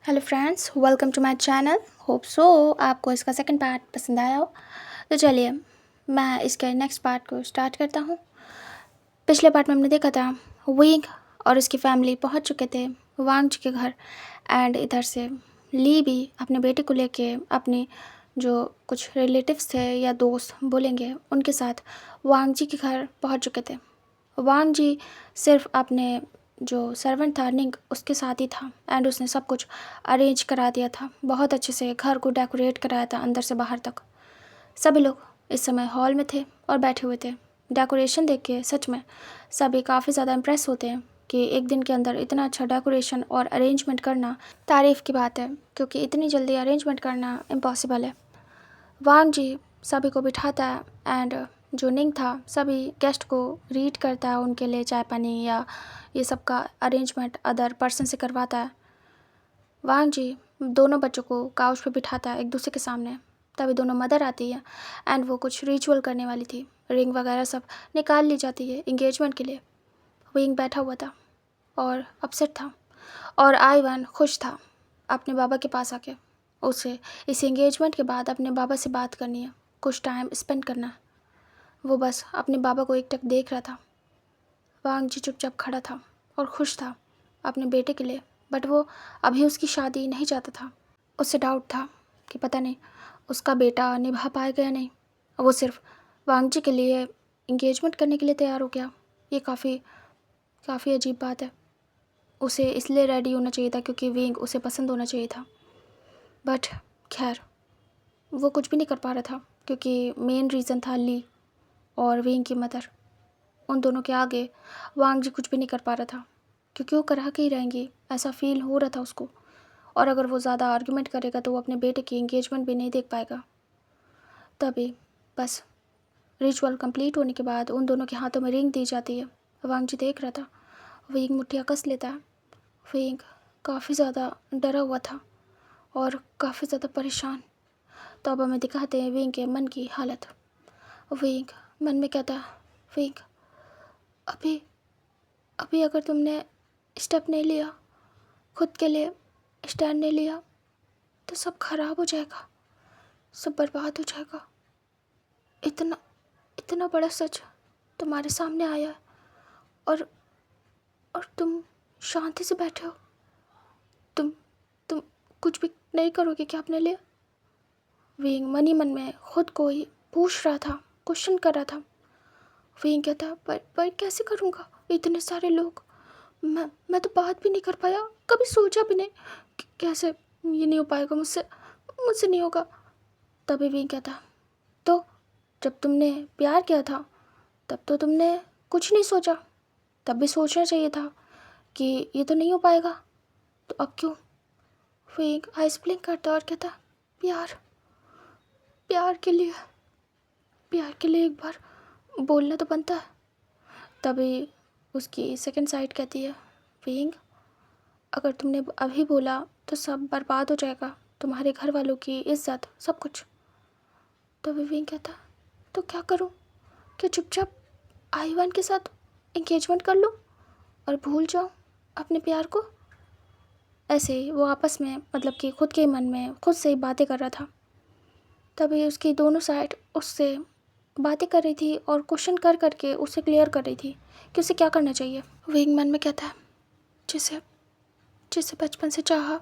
Hello friends, welcome to my channel. Hope so आपको इसका second part पसंद आया हो। तो चलिए मैं इसके नेक्स्ट पार्ट को स्टार्ट करता हूँ। पिछले पार्ट में हमने देखा था विंग और उसकी फैमिली पहुँच चुके थे वांग जी के घर। एंड इधर से ली भी अपने बेटे को लेके अपने जो कुछ रिलेटिव्स थे या दोस्त बोलेंगे उनके साथ वांग जी के घर पहुँच चुके थे। वांग जी सिर्फ अपने जो सर्वेंट था निंग उसके साथ ही था एंड उसने सब कुछ अरेंज करा दिया था। बहुत अच्छे से घर को डेकोरेट कराया था अंदर से बाहर तक। सभी लोग इस समय हॉल में थे और बैठे हुए थे। डेकोरेशन देख के सच में सभी काफ़ी ज़्यादा इम्प्रेस होते हैं कि एक दिन के अंदर इतना अच्छा डेकोरेशन और अरेंजमेंट करना तारीफ़ की बात है, क्योंकि इतनी जल्दी अरेंजमेंट करना इम्पॉसिबल है। वांग जी सभी को बिठाता है एंड जो निंग था सभी गेस्ट को रीड करता है, उनके लिए चाय पानी या ये सब का अरेंजमेंट अदर पर्सन से करवाता है। वांग जी दोनों बच्चों को काउच पे बिठाता है एक दूसरे के सामने। तभी दोनों मदर आती है एंड वो कुछ रिचुअल करने वाली थी। रिंग वगैरह सब निकाल ली जाती है इंगेजमेंट के लिए। विंग बैठा हुआ था और अपसेट था और आईवान खुश था अपने बाबा के पास आके। उसे इस एंगेजमेंट के बाद अपने बाबा से बात करनी है, कुछ टाइम स्पेंड करना है। वो बस अपने बाबा को एकटक देख रहा था। वांग जी चुपचाप खड़ा था और खुश था अपने बेटे के लिए, बट वो अभी उसकी शादी नहीं चाहता था। उसे डाउट था कि पता नहीं उसका बेटा निभा पाएगा या नहीं। वो सिर्फ वांग जी के लिए इंगेजमेंट करने के लिए तैयार हो गया। ये काफ़ी काफ़ी अजीब बात है। उसे इसलिए रेडी होना चाहिए था क्योंकि विंग उसे पसंद होना चाहिए था, बट खैर वो कुछ भी नहीं कर पा रहा था क्योंकि मेन रीज़न था ली और विंग की मदर। उन दोनों के आगे वांग जी कुछ भी नहीं कर पा रहा था क्योंकि वो करा के ही रहेंगी ऐसा फील हो रहा था उसको। और अगर वो ज़्यादा आर्ग्यूमेंट करेगा तो वो अपने बेटे की एंगेजमेंट भी नहीं देख पाएगा। तभी बस रिचुअल कंप्लीट होने के बाद उन दोनों के हाथों में रिंग दी जाती है। वांग जी देख रहा था। विंग मुठ्ठियाँ कस लेता है। विंग काफ़ी ज़्यादा डरा हुआ था और काफ़ी ज़्यादा परेशान। तो अब हमें दिखाते हैं विंग के मन की हालत। विंग मन में कहता है, विंग अभी अभी अगर तुमने स्टेप नहीं लिया, खुद के लिए स्टैंड नहीं लिया, तो सब खराब हो जाएगा, सब बर्बाद हो जाएगा। इतना इतना बड़ा सच तुम्हारे सामने आया है और तुम शांति से बैठे हो। तुम तुम कुछ भी नहीं करोगे क्या अपने लिए? विंग मन ही मन में खुद को ही पूछ रहा था, क्वेश्चन कर रहा था। विंग कहता, पर कैसे करूँगा? इतने सारे लोग, मैं तो बात भी नहीं कर पाया, कभी सोचा भी नहीं कैसे ये नहीं हो पाएगा, मुझसे मुझसे नहीं होगा। तभी विंग कहता, तो जब तुमने प्यार किया था तब तो तुमने कुछ नहीं सोचा, तब भी सोचना चाहिए था कि ये तो नहीं हो पाएगा, तो अब क्यों? विंग आइस ब्लिंक करता और कहता, प्यार प्यार के लिए प्यार के लिए एक बार बोलना तो बनता है। तभी उसकी सेकंड साइड कहती है, विंग अगर तुमने अभी बोला तो सब बर्बाद हो जाएगा, तुम्हारे घर वालों की इज्जत सब कुछ। तभी विंग कहता, तो क्या करूं? क्या चुपचाप आईवान के साथ एंगेजमेंट कर लूं और भूल जाऊं अपने प्यार को? ऐसे ही वो आपस में मतलब कि खुद के मन में खुद से ही बातें कर रहा था। तभी उसकी दोनों साइड उससे बातें कर रही थी और क्वेश्चन कर करके उसे क्लियर कर रही थी कि उसे क्या करना चाहिए। विंग मन में कहता है, जिसे जिसे बचपन से चाहा,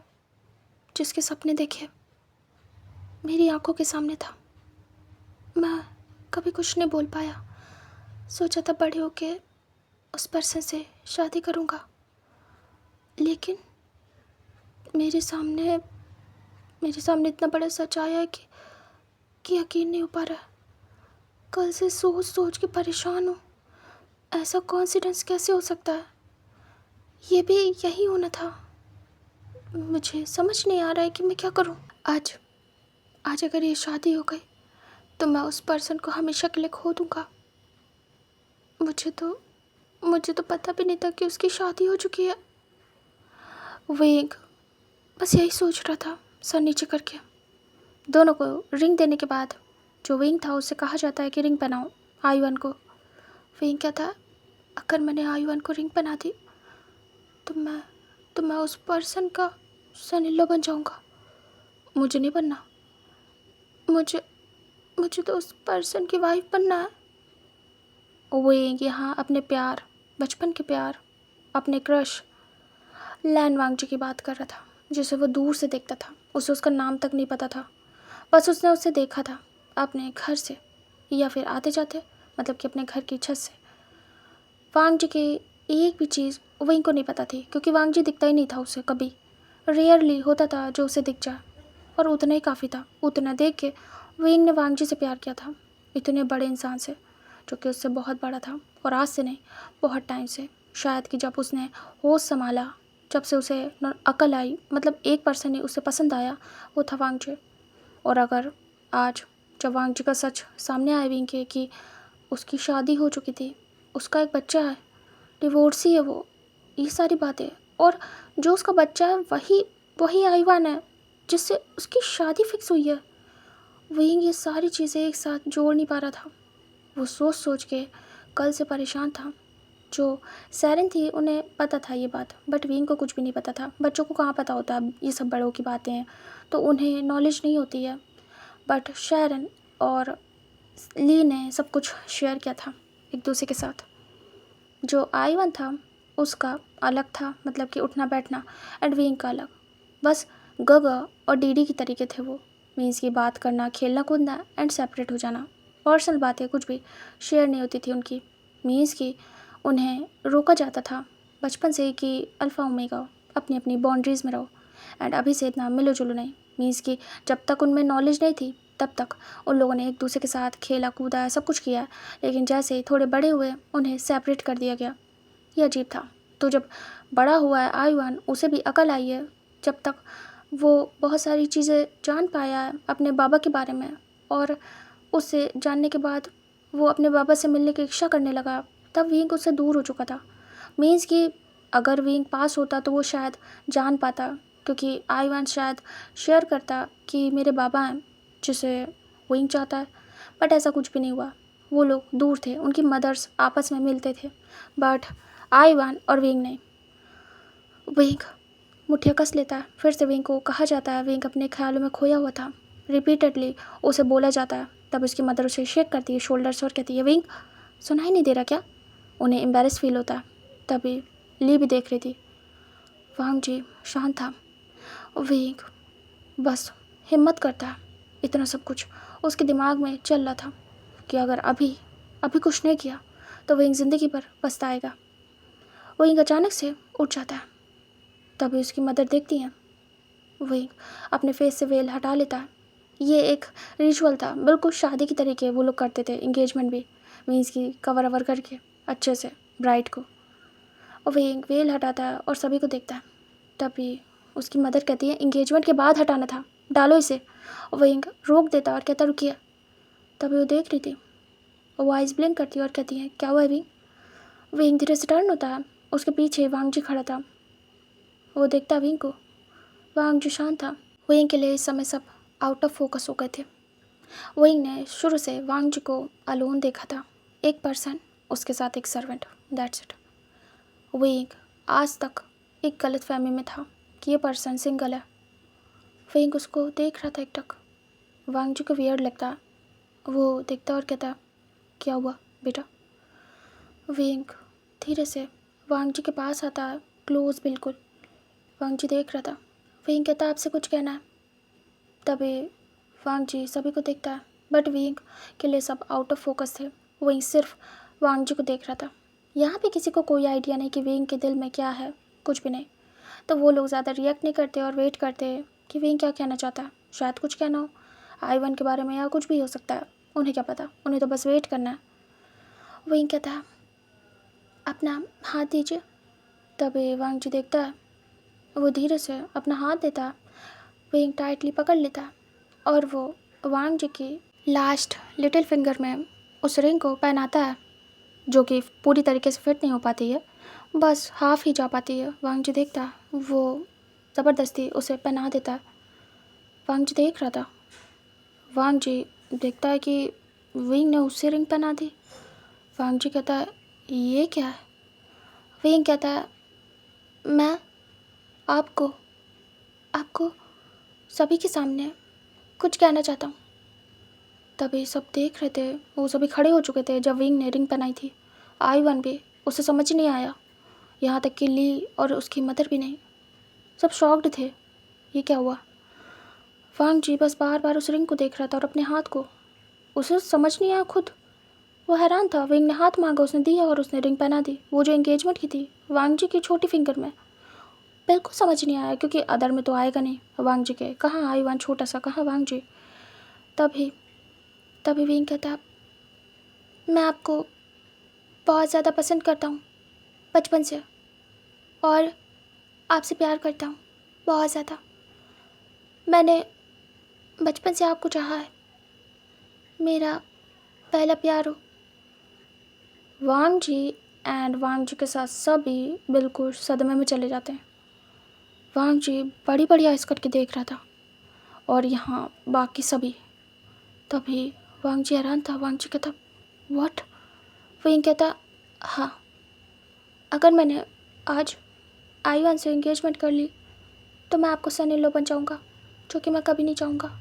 जिसके सपने देखे, मेरी आंखों के सामने था, मैं कभी कुछ नहीं बोल पाया। सोचा था बड़े होके उस पर्सन से शादी करूँगा, लेकिन मेरे सामने इतना बड़ा सच आया है कि यकीन नहीं हो पा रहा। कल से सोच सोच के परेशान हूँ। ऐसा कॉन्सिडेंस कैसे हो सकता है? ये भी यही होना था। मुझे समझ नहीं आ रहा है कि मैं क्या करूँ। आज आज अगर ये शादी हो गई तो मैं उस पर्सन को हमेशा के लिए खो दूँगा। मुझे तो पता भी नहीं था कि उसकी शादी हो चुकी है। विंग बस यही सोच रहा था सर नीचे करके। दोनों को रिंग देने के बाद जो विंग था उससे कहा जाता है कि रिंग पहनाओ आईवान को। विंग क्या था, अगर मैंने आईवान को रिंग पहना दी तो मैं उस पर्सन का सन इन लॉ बन जाऊँगा। मुझे नहीं बनना, मुझे मुझे तो उस पर्सन की वाइफ बनना है। वो ये हाँ अपने प्यार, बचपन के प्यार, अपने क्रश लैन वांगजी की बात कर रहा था, जिसे वो दूर से देखता था। उसे उसका नाम तक नहीं पता था, बस उसने उसे देखा था अपने घर से या फिर आते जाते, मतलब कि अपने घर की छत से। वांगजी की एक भी चीज़ विंग को नहीं पता थी, क्योंकि वांगजी दिखता ही नहीं था उसे कभी। रेयरली होता था जो उसे दिख जाए, और उतना ही काफ़ी था। उतना देख के विंग ने वांगजी से प्यार किया था, इतने बड़े इंसान से, जो कि उससे बहुत बड़ा था। और आज से नहीं, बहुत टाइम से, शायद कि जब उसने होश संभाला, जब से उसे अकल आई, मतलब एक पर्सन ही उसे पसंद आया, वो था वांगजी। और अगर आज जब वांगजी का सच सामने आया विंग के कि उसकी शादी हो चुकी थी, उसका एक बच्चा है, डिवोर्सी है वो, ये सारी बातें, और जो उसका बच्चा है वही वही आईवान है जिससे उसकी शादी फिक्स हुई है। विंग ये सारी चीज़ें एक साथ जोड़ नहीं पा रहा था। वो सोच सोच के कल से परेशान था। जो सैरन थी उन्हें पता था ये बात, बट विंग को कुछ भी नहीं पता था। बच्चों को कहाँ पता होता, ये सब बड़ों की बातें हैं तो उन्हें नॉलेज नहीं होती है। बट शैरन और ली ने सब कुछ शेयर किया था एक दूसरे के साथ। जो आईवन था उसका अलग था, मतलब कि उठना बैठना, एंड विंग का अलग। बस गगा और डीडी की तरीके थे वो। मीन्स की बात करना, खेलना कूदना, एंड सेपरेट हो जाना। पर्सनल बातें कुछ भी शेयर नहीं होती थी उनकी। मीन्स की उन्हें रोका जाता था बचपन से ही कि अल्फ़ा ओमेगा, अपनी अपनी बाउंड्रीज़ में रहो, एंड अभी से इतना मिलो जुलो नहीं। मीन्स की जब तक उनमें नॉलेज नहीं थी तब तक उन लोगों ने एक दूसरे के साथ खेला कूदा, सब कुछ किया। लेकिन जैसे ही थोड़े बड़े हुए उन्हें सेपरेट कर दिया गया। ये अजीब था। तो जब बड़ा हुआ है आयुआन, उसे भी अकल आई है, जब तक वो बहुत सारी चीज़ें जान पाया है अपने बाबा के बारे में, और उससे जानने के बाद वो अपने बाबा से मिलने की इच्छा करने लगा, तब विंग उससे दूर हो चुका था। मीन्स कि अगर विंग पास होता तो वो शायद जान पाता, क्योंकि आयुआन शायद शेयर करता कि मेरे बाबा हैं जिसे विंग चाहता है। बट ऐसा कुछ भी नहीं हुआ। वो लोग दूर थे, उनकी मदर्स आपस में मिलते थे, बट आईवान और विंग ने। विंग मुठ्ठियाँ कस लेता है। फिर से विंग को कहा जाता है विंग अपने ख्यालों में खोया हुआ था। रिपीटेडली उसे बोला जाता है। तब उसकी मदर उसे शेक करती है शोल्डर्स और कहती है, विंग सुनाई नहीं दे रहा क्या? उन्हें एम्बेरस फील होता है। तभी ली भी देख रही थी। वांग जी शांत था। विंग बस हिम्मत करता है। इतना सब कुछ उसके दिमाग में चल रहा था कि अगर अभी अभी कुछ नहीं किया तो विंग ज़िंदगी भर पछताएगा। विंग अचानक से उठ जाता है। तभी उसकी मदर देखती हैं। विंग अपने फेस से वेल हटा लेता है। ये एक रिचुअल था, बिल्कुल शादी की तरीके वो लोग करते थे, इंगेजमेंट भी। मीन्स की कवर अवर करके अच्छे से ब्राइड को। और विंग वेल हटाता है और सभी को देखता है। तभी उसकी मदर कहती है, इंगेजमेंट के बाद हटाना था, डालो इसे। और विंग रोक देता है और कहता, रुकिए। तभी वो देख रही थी। वो आइज ब्लिंक करती है और कहती है, क्या हुआ है विंग? विंग धीरे से टर्न होता है। उसके पीछे वांग जी खड़ा था। वो देखता विंग को। वांग जी शांत था। विंग के लिए इस समय सब आउट ऑफ फोकस हो गए थे। विंग ने शुरू से वांग जी को अलोन देखा था, एक पर्सन, उसके साथ एक सर्वेंट, दैट्स इट। विंग आज तक एक गलत फहमी में था कि ये पर्सन सिंगल है। विंग उसको देख रहा था एकटक। वांग जी को वियर्ड लगता। वो देखता और कहता, क्या हुआ बेटा? विंग धीरे से वांग जी के पास आता है, क्लोज बिल्कुल। वांग जी देख रहा था। विंग कहता, आपसे कुछ कहना है। तभी वांग जी सभी को देखता है, बट विंग के लिए सब आउट ऑफ फोकस थे। विंग सिर्फ वांग जी को देख रहा था। यहाँ पे किसी को कोई आइडिया नहीं कि विंग के दिल में क्या है, कुछ भी नहीं। तो वो लोग ज़्यादा रिएक्ट नहीं करते और वेट करते कि विंग क्या कहना चाहता है। शायद कुछ कहना हो आईवन के बारे में, या कुछ भी हो सकता है, उन्हें क्या पता, उन्हें तो बस वेट करना है। विंग कहता है, अपना हाथ दीजिए। तभी वांग जी देखता है। वो धीरे से अपना हाथ देता है। विंग टाइटली पकड़ लेता है और वो वांग जी की लास्ट लिटिल फिंगर में उस रिंग को पहनाता है, जो कि पूरी तरीके से फिट नहीं हो पाती है, बस हाफ ही जा पाती है। वांग जी देखता है। वो ज़बरदस्ती उसे पहना देता है। वांग जी देख रहा था। वांग जी देखता है कि विंग ने उसे रिंग पहना दी। वांग जी कहता है, ये क्या है? विंग कहता है, मैं आपको आपको सभी के सामने कुछ कहना चाहता हूँ। तभी सब देख रहे थे, वो सभी खड़े हो चुके थे जब विंग ने रिंग पहनाई थी। आईवन भी, उसे समझ नहीं आया, यहाँ तक कि ली और उसकी मदर भी नहीं। सब शॉक्ड थे, ये क्या हुआ। वांग जी बस बार बार उस रिंग को देख रहा था और अपने हाथ को, उसे समझ नहीं आया खुद। वो हैरान था। विंग ने हाथ मांगा, उसने दिया और उसने रिंग पहना दी, वो जो एंगेजमेंट की थी वांग जी की छोटी फिंगर में। बिल्कुल समझ नहीं आया, क्योंकि अदर में तो आएगा नहीं वांग जी के। कहाँ आईवान छोटा सा, कहाँ वांग जी। तभी तभी विंग कहता, मैं आपको बहुत ज़्यादा पसंद करता हूँ बचपन से, और आपसे प्यार करता हूँ बहुत ज़्यादा। मैंने बचपन से आपको चाहा है, मेरा पहला प्यार हो। वांग जी के साथ सभी बिल्कुल सदमे में चले जाते हैं। वांग जी बड़ी बड़ी आइस करके देख रहा था, और यहाँ बाकी सभी। तभी वांग जी हैरान था। वांग जी कहता, व्हाट। विंग कहता, हाँ, अगर मैंने आज आईवान से एंगेजमेंट कर ली तो मैं आपको सन इन लॉ बन जाऊँगा, जो कि मैं कभी नहीं चाहूँगा।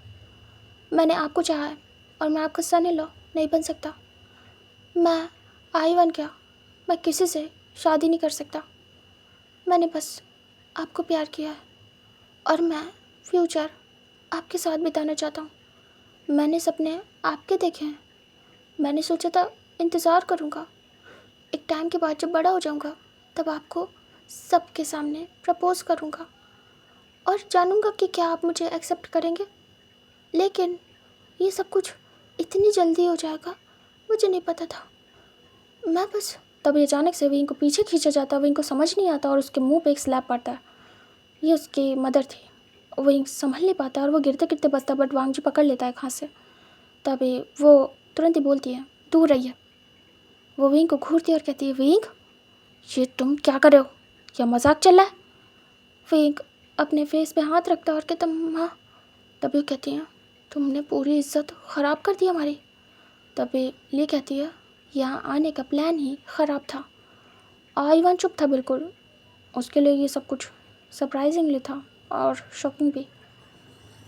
मैंने आपको चाहा है और मैं आपका सन इन लॉ नहीं बन सकता। मैं आईवान क्या, मैं किसी से शादी नहीं कर सकता। मैंने बस आपको प्यार किया है और मैं फ्यूचर आपके साथ बिताना चाहता हूँ। मैंने सपने आपके देखे हैं। मैंने सोचा था इंतज़ार करूँगा, एक टाइम के बाद जब बड़ा हो जाऊँगा तब आपको सबके सामने प्रपोज़ करूँगा और जानूँगा कि क्या आप मुझे एक्सेप्ट करेंगे। लेकिन ये सब कुछ इतनी जल्दी हो जाएगा, मुझे नहीं पता था। मैं बस, तभी अचानक से विंग को पीछे खींचा जाता। विंग को समझ नहीं आता और उसके मुंह पे एक स्लैप पड़ता है। ये उसकी मदर थी। विंग संभल नहीं पाता और वो गिरते गिरते बचता, बट वांग जी पकड़ लेता है हाथ से। तभी वो तुरंत ही बोलती है, दूर रहिए। वो विंग को घूरती है और कहती है, विंग, ये तुम क्या कर रहे हो, क्या मजाक चल रहा है। विंग अपने फेस पे हाथ रखता है और कहता, माँ। तभी वो कहती है, तुमने पूरी इज्जत ख़राब कर दी हमारी। तभी ली कहती है, यहाँ आने का प्लान ही ख़राब था। आईवान चुप था बिल्कुल। उसके लिए ये सब कुछ सरप्राइजिंगली था और शॉकिंग भी।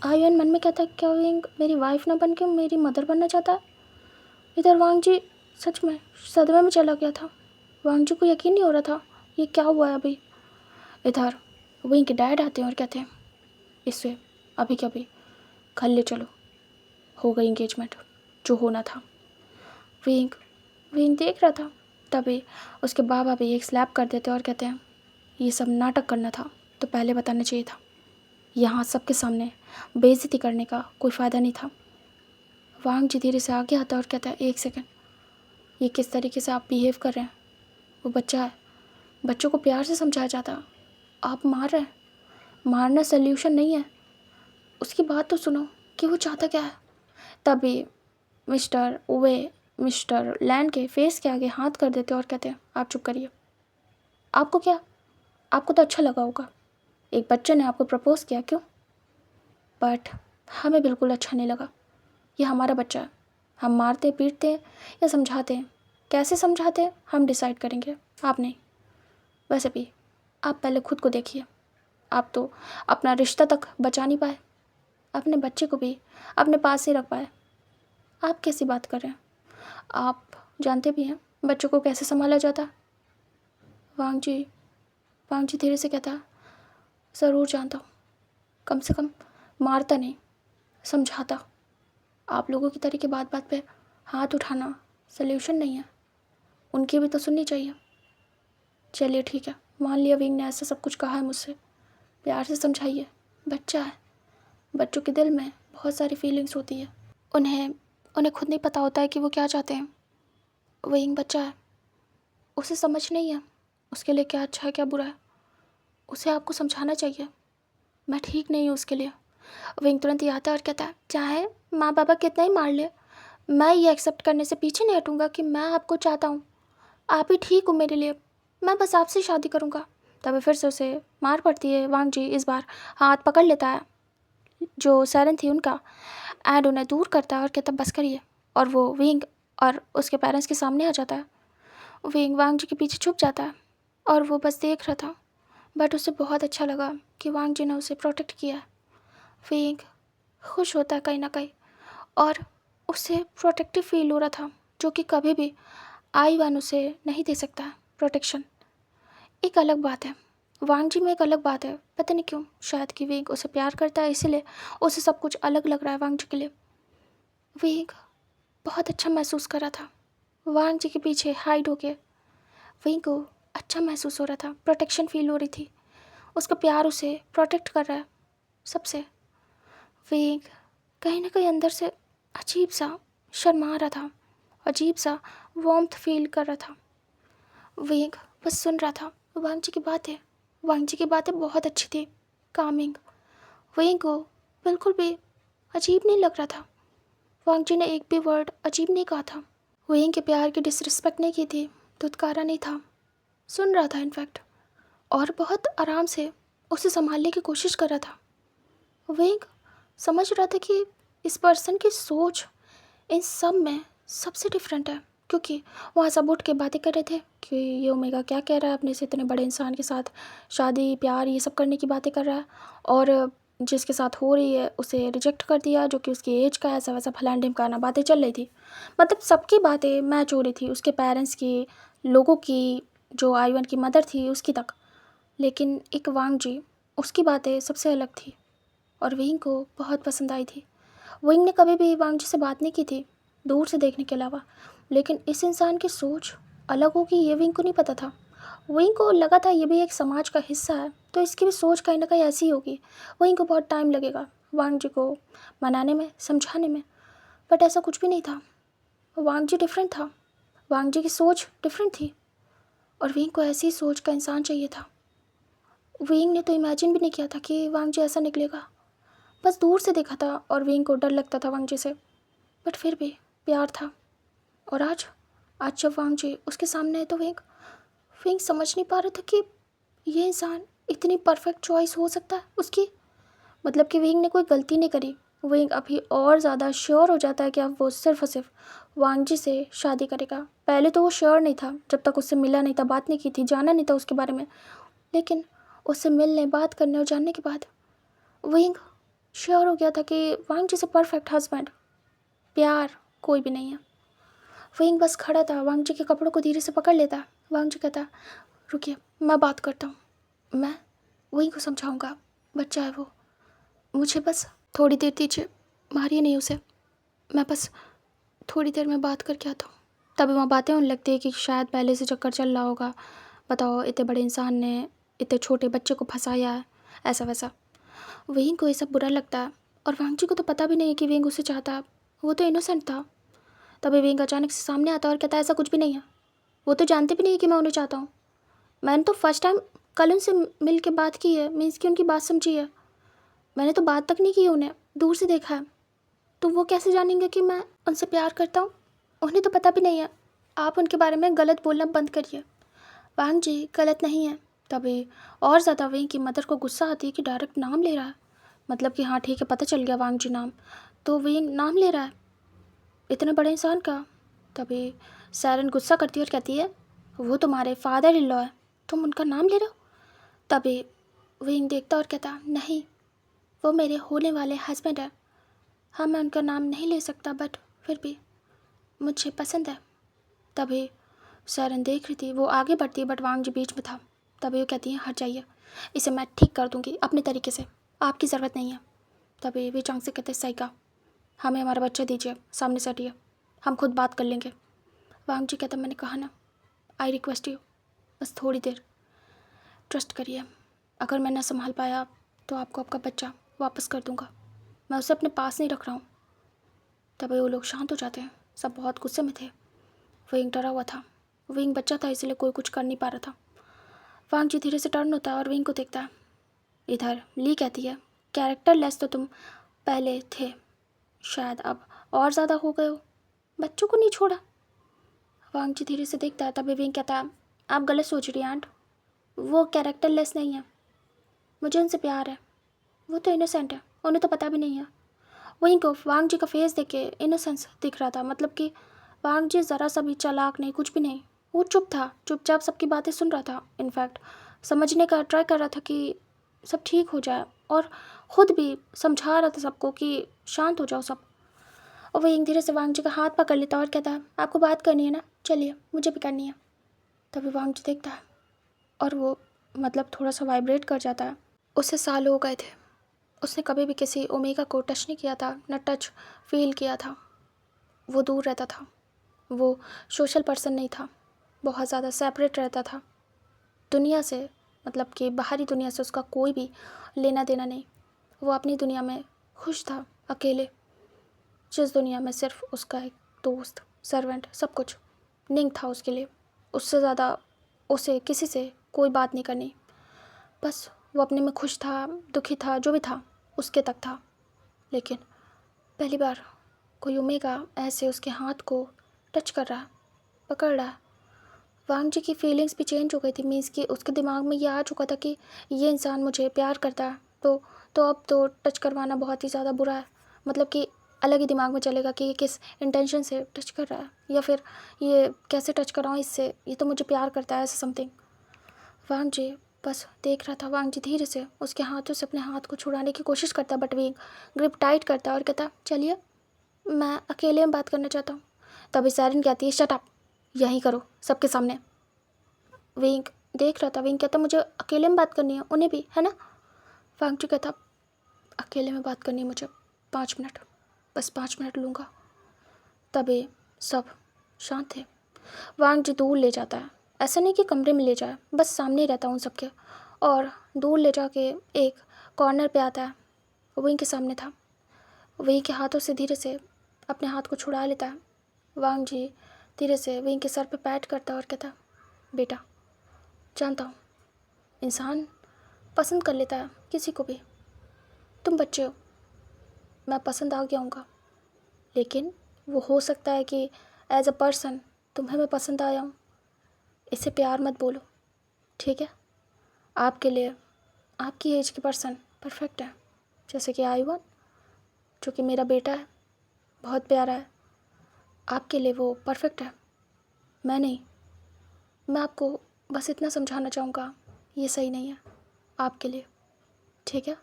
आईवान मन में कहता, क्या विंग मेरी वाइफ ना बन के मेरी मदर बनना चाहता है। इधर वांग जी सच में सदमे में चला गया था। वांग जी को यकीन नहीं हो रहा था ये क्या हुआ है अभी। इधर विंग के डैड आते हैं और कहते हैं, इससे अभी के अभी घर ले चलो, हो गई इंगेजमेंट जो होना था। विंग विंग देख रहा था। तभी उसके बाबा भी एक स्लैप कर देते और कहते हैं, ये सब नाटक करना था तो पहले बताना चाहिए था। यहाँ सबके सामने बेइज्जती करने का कोई फ़ायदा नहीं था। वांग जी धीरे से आगे आता है और कहता है, एक सेकंड, ये किस तरीके से आप बिहेव कर रहे हैं। वो बच्चा है, बच्चों को प्यार से समझाया जाता है, आप मार रहे हैं। मारना सल्यूशन नहीं है। उसकी बात तो सुनो कि वो चाहता क्या है। तभी मिस्टर लैंड के फेस के आगे हाथ कर देते और कहते हैं, आप चुप करिए। आपको क्या, आपको तो अच्छा लगा होगा, एक बच्चे ने आपको प्रपोज़ किया, क्यों। बट हमें बिल्कुल अच्छा नहीं लगा। ये हमारा बच्चा है, हम मारते पीटते हैं या समझाते हैं, कैसे समझाते हैं हम डिसाइड करेंगे, आप नहीं। वैसे भी आप पहले खुद को देखिए। आप तो अपना रिश्ता तक बचा नहीं पाए, अपने बच्चे को भी अपने पास ही रख पाए। आप कैसी बात कर रहे हैं। आप जानते भी हैं बच्चों को कैसे संभाला जाता है। वांग जी धीरे से कहता, ज़रूर जानता हूँ, कम से कम मारता नहीं, समझाता। आप लोगों की तरीके बात बात पे हाथ उठाना सल्यूशन नहीं है, उनकी भी तो सुननी चाहिए। चलिए ठीक है, मान लिया विंग ने ऐसा सब कुछ कहा है मुझसे, प्यार से समझाइए। बच्चा है, बच्चों के दिल में बहुत सारी फीलिंग्स होती है, उन्हें उन्हें खुद नहीं पता होता है कि वो क्या चाहते हैं। विंग बच्चा है, उसे समझ नहीं है उसके लिए क्या अच्छा है क्या बुरा है। उसे आपको समझाना चाहिए, मैं ठीक नहीं हूँ उसके लिए। विंग तुरंत ही आता है और कहता है, चाहे माँ बाबा कितना ही मार ले, मैं ये एक्सेप्ट करने से पीछे नहीं हटूँगा कि मैं आपको चाहता हूँ, आप ही ठीक हो मेरे लिए, मैं बस आपसे शादी करूँगा। तभी फिर से उसे मार पड़ती है। वांग जी इस बार हाथ पकड़ लेता है जो सैरन थी उनका, एंड उन्हें दूर करता है और कहता, बस करिए। और वो विंग और उसके पेरेंट्स के सामने आ जाता है। विंग वांग जी के पीछे छुप जाता है और वो बस देख रहा था। बट उसे बहुत अच्छा लगा कि वांग जी ने उसे प्रोटेक्ट किया। विंग खुश होता है कहीं ना कहीं, और उसे प्रोटेक्टिव फील हो रहा था, जो कि कभी भी आईवान उसे नहीं दे सकता प्रोटेक्शन। एक अलग बात है, वांग जी में एक अलग बात है, पता नहीं क्यों, शायद कि विंग उसे प्यार करता है इसीलिए उसे सब कुछ अलग लग रहा है वांग जी के लिए। विंग बहुत अच्छा महसूस कर रहा था वांग जी के पीछे हाइड होके। विंग को अच्छा महसूस हो रहा था, प्रोटेक्शन फील हो रही थी, उसका प्यार उसे प्रोटेक्ट कर रहा है सबसे। विंग कहीं ना कहीं अंदर से अजीब सा शर्मा रहा था, अजीब सा वार्मथ फील कर रहा था। विंग बस सुन रहा था वांग जी की बातें। वांग जी की बातें बहुत अच्छी थी, कामिंग। विंग को बिल्कुल भी अजीब नहीं लग रहा था, वांग जी ने एक भी वर्ड अजीब नहीं कहा था। विंग के प्यार की डिसरिस्पेक्ट नहीं की थी, धुतकारा नहीं था, सुन रहा था इनफैक्ट, और बहुत आराम से उसे संभालने की कोशिश कर रहा था। विंग समझ रहा था कि इस पर्सन की सोच इन सब में सबसे डिफरेंट है, क्योंकि वहाँ सब उठ के बातें कर रहे थे कि ये ओमेगा क्या कह रहा है, अपने से इतने बड़े इंसान के साथ शादी प्यार ये सब करने की बातें कर रहा है, और जिसके साथ हो रही है उसे रिजेक्ट कर दिया, जो कि उसकी एज का ऐसा वैसा फलान ढिमकाना बातें चल रही थी। मतलब सबकी बातें मैच हो रही थी, उसके पेरेंट्स की, लोगों की, जो आईवन की मदर थी उसकी तक। लेकिन एक वांग जी, उसकी बातें सबसे अलग थी और विंग को बहुत पसंद आई थी। विंग ने कभी भी वांग जी से बात नहीं की थी, दूर से देखने के अलावा, लेकिन इस इंसान की सोच अलग होगी ये विंग को नहीं पता था। विंग को लगा था ये भी एक समाज का हिस्सा है, तो इसकी भी सोच कहीं ना कहीं ऐसी होगी। विंग को बहुत टाइम लगेगा वांग जी को मनाने में, समझाने में, बट ऐसा कुछ भी नहीं था। वांग जी डिफरेंट था, वांग जी की सोच डिफरेंट थी, और विंग को ऐसी सोच का इंसान चाहिए था। विंग ने तो इमेजिन भी नहीं किया था कि वांग जी ऐसा निकलेगा। बस दूर से देखा था और विंग को डर लगता था वांग जी से, बट फिर भी प्यार था। और आज आज जब वांग जी उसके सामने है तो विंग विंग समझ नहीं पा रहा था कि ये इंसान इतनी परफेक्ट चॉइस हो सकता है उसकी। मतलब कि विंग ने कोई गलती नहीं करी। विंग अभी और ज़्यादा श्योर हो जाता है कि अब वो सिर्फ और सिर्फ वांग जी से शादी करेगा। पहले तो वो श्योर नहीं था, जब तक उससे मिला नहीं था, बात नहीं की थी, जाना नहीं था उसके बारे में, लेकिन उससे मिलने, बात करने और जानने के बाद विंग श्योर हो गया था कि वांग जी से परफेक्ट हस्बैंड, प्यार कोई भी नहीं है। विंग बस खड़ा था, वांग जी के कपड़ों को धीरे से पकड़ लेता। वांग जी कहता, रुकिए मैं बात करता हूँ, मैं विंग को समझाऊंगा, बच्चा है वो, मुझे बस थोड़ी देर दीजिए, मारिए नहीं उसे, मैं बस थोड़ी देर में बात करके आता हूँ। तभी वहाँ बातें होने लगती है कि शायद पहले से चक्कर चल रहा होगा, बताओ इतने बड़े इंसान ने इतने छोटे बच्चे को फंसाया है, ऐसा वैसा। विंग को ये सब बुरा लगता है, और वांग जी को तो पता भी नहीं है कि विंग उसे चाहता है, वो तो इनोसेंट था। तभी विंग अचानक से सामने आता और कहता है ऐसा कुछ भी नहीं है, वो तो जानते भी नहीं है कि मैं उन्हें चाहता हूँ। मैंने तो फर्स्ट टाइम कल उनसे मिल के बात की है, मीन्स कि उनकी बात समझी है, मैंने तो बात तक नहीं की, उन्हें दूर से देखा है, तो वो कैसे जानेंगे कि मैं उनसे प्यार करता हूँ? उन्हें तो पता भी नहीं है। आप उनके बारे में गलत बोलना बंद करिए, वांग जी गलत नहीं है। तभी और ज़्यादा विंग की मदर को गुस्सा आती है कि डायरेक्ट नाम ले रहा है, मतलब कि हाँ ठीक है पता चल गया वांग जी नाम, तो विंग नाम ले रहा है इतने बड़े इंसान का। तभी सैरन गुस्सा करती है और कहती है वो तुम्हारे फादर इन लॉ है, तुम उनका नाम ले रहे हो? तभी विंग देखता और कहता नहीं, वो मेरे होने वाले हस्बैंड है। हाँ मैं उनका नाम नहीं ले सकता, बट फिर भी मुझे पसंद है। तभी सैरन देख रही थी, वो आगे बढ़ती है बट वांग जी बीच में था। तभी वो कहती है हट जाइए, इसे मैं ठीक कर दूँगी अपने तरीके से, आपकी ज़रूरत नहीं है। तभी वे चांग से कहते सही कहा, हमें हमारा बच्चा दीजिए, सामने से हटिए, हम खुद बात कर लेंगे। वांग जी कहता मैंने कहा ना, आई रिक्वेस्ट यू, बस थोड़ी देर ट्रस्ट करिए, अगर मैं ना संभाल पाया तो आपको आपका बच्चा वापस कर दूंगा, मैं उसे अपने पास नहीं रख रहा हूँ। तभी वो लोग शांत हो जाते हैं, सब बहुत गुस्से में थे। विंग डरा हुआ था, विंग बच्चा था इसलिए कोई कुछ कर नहीं पा रहा था। वांग जी धीरे से टर्न होता है और विंग को देखता है। इधर ली कहती है कैरेक्टर लेस तो तुम पहले थे, शायद अब और ज़्यादा हो गए हो, बच्चों को नहीं छोड़ा। वांग जी धीरे से देखता है। तभी विंग कहता है आप गलत सोच रही हैं आंट, वो कैरेक्टर लेस नहीं है, मुझे उनसे प्यार है, वो तो इनोसेंट है, उन्हें तो पता भी नहीं है। वहीं को वांग जी का फेस देख के इनोसेंस दिख रहा था, मतलब कि वांग जी ज़रा सा भी चालाक नहीं, कुछ भी नहीं, वो चुप था, चुपचाप सबकी बातें सुन रहा था। इनफैक्ट समझने का ट्राई कर रहा था कि सब ठीक हो जाए, और ख़ुद भी समझा रहा था सबको कि शांत हो जाओ सब। और वो एक धीरे से वांग जी का हाथ पकड़ लेता और कहता है, आपको बात करनी है ना, चलिए, मुझे भी करनी है। तभी वांग जी देखता है और वो मतलब थोड़ा सा वाइब्रेट कर जाता है। उससे साल हो गए थे, उसने कभी भी किसी ओमेगा को टच नहीं किया था, न टच फील किया था। वो दूर रहता था, वो सोशल पर्सन नहीं था, बहुत ज़्यादा सेपरेट रहता था दुनिया से, मतलब कि बाहरी दुनिया से उसका कोई भी लेना देना नहीं। वो अपनी दुनिया में खुश था, अकेले, जिस दुनिया में सिर्फ उसका एक दोस्त, सर्वेंट, सब कुछ निंग था उसके लिए। उससे ज़्यादा उसे किसी से कोई बात नहीं करनी, बस वो अपने में खुश था, दुखी था, जो भी था उसके तक था। लेकिन पहली बार कोई ओमेगा ऐसे उसके हाथ को टच कर रहा है, पकड़ रहा है। वांग जी की फीलिंग्स भी चेंज हो गई थी, मीन्स कि उसके दिमाग में ये आ चुका था कि ये इंसान मुझे प्यार करता है, तो अब तो टच करवाना बहुत ही ज़्यादा बुरा है। मतलब कि अलग ही दिमाग में चलेगा कि ये किस इंटेंशन से टच कर रहा है, या फिर ये कैसे टच कर रहा हूँ इससे, ये तो मुझे प्यार करता है, ऐसा समथिंग। वांग जी बस देख रहा था। वांग जी धीरे से उसके हाथों से अपने हाथ को छुड़ाने की कोशिश करता, बट वे ग्रिप टाइट करता और कहता, चलिए, मैं अकेले में बात करना चाहता हूँ। तभी सारिन कहती है, शट अप, यहीं करो सबके सामने। विंक देख रहा था, विंक कहता, मुझे अकेले में बात करनी है, उन्हें भी, है ना। वांग जी कहता, अकेले में बात करनी है मुझे, 5 मिनट, बस 5 मिनट लूँगा। तभी सब शांत थे। वांग जी दूर ले जाता है, ऐसा नहीं कि कमरे में ले जाए, बस सामने ही रहता हूँ सबके, और दूर ले जाके एक कॉर्नर पे आता है। विंग के सामने था, विंग के हाथों से धीरे से अपने हाथ को छुड़ा लेता है। वांग जी धीरे से विंग के सर पे पैट करता है और कहता, बेटा, जानता हूँ इंसान पसंद कर लेता है किसी को भी, तुम बच्चे हो, मैं पसंद आ गया हूँगा, लेकिन वो हो सकता है कि एज अ पर्सन तुम्हें मैं पसंद आया हूँ। इसे प्यार मत बोलो, ठीक है। आपके लिए आपकी एज के पर्सन परफेक्ट है, जैसे कि आईवन, जो कि मेरा बेटा है, बहुत प्यारा है। आपके लिए वो परफेक्ट है, मैं नहीं। मैं आपको बस इतना समझाना चाहूँगा, ये सही नहीं है आपके लिए, ठीक है।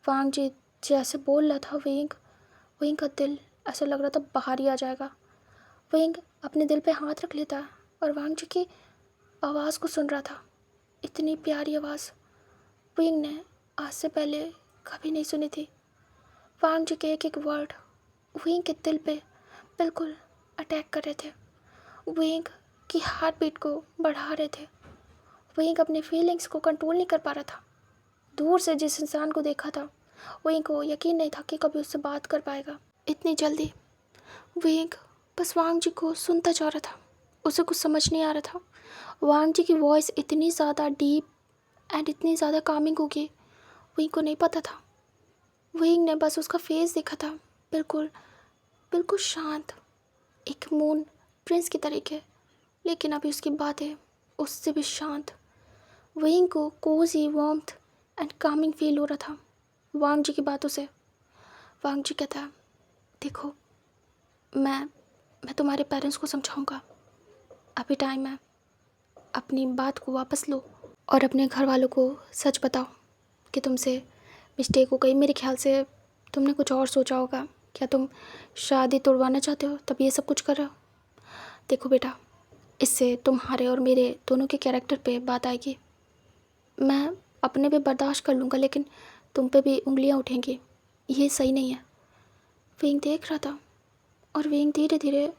वांग जी जैसे बोल रहा था, विंग का दिल ऐसा लग रहा था बाहर ही आ जाएगा। विंग अपने दिल पे हाथ रख लेता और वांग जी की आवाज़ को सुन रहा था। इतनी प्यारी आवाज़ विंग ने आज से पहले कभी नहीं सुनी थी। वांग जी के एक एक वर्ड विंग के दिल पे बिल्कुल अटैक कर रहे थे, विंग की हार्ट बीट को बढ़ा रहे थे। विंग अपने फीलिंग्स को कंट्रोल नहीं कर पा रहा था। दूर से जिस इंसान को देखा था, विंग को यकीन नहीं था कि कभी उससे बात कर पाएगा इतनी जल्दी। विंग बस वांग जी को सुनता जा रहा था, उसे कुछ समझ नहीं आ रहा था। वांग जी की वॉइस इतनी ज़्यादा डीप एंड इतनी ज़्यादा कामिंग होगी, विंग को नहीं पता था। विंग ने बस उसका फेस देखा था, बिल्कुल बिल्कुल शांत, एक मून प्रिंस की तरीके, लेकिन अभी उसकी बातें उससे भी शांत। विंग को cosy warmth and calming feel हो रहा था वांग जी की बातों से। वांग जी कहता है, देखो, मैं तुम्हारे पेरेंट्स को समझाऊंगा, अभी टाइम है, अपनी बात को वापस लो और अपने घर वालों को सच बताओ कि तुमसे मिस्टेक हो गई। मेरे ख्याल से तुमने कुछ और सोचा होगा, क्या तुम शादी तोड़वाना चाहते हो तब ये सब कुछ कर रहे हो। देखो बेटा, इससे तुम्हारे और मेरे दोनों के कैरेक्टर पे बात आएगी। मैं अपने पे बर्दाश्त कर लूँगा, लेकिन तुम पे भी उंगलियां उठेंगी, ये सही नहीं है। विंग देख रहा था और विंग धीरे धीरे,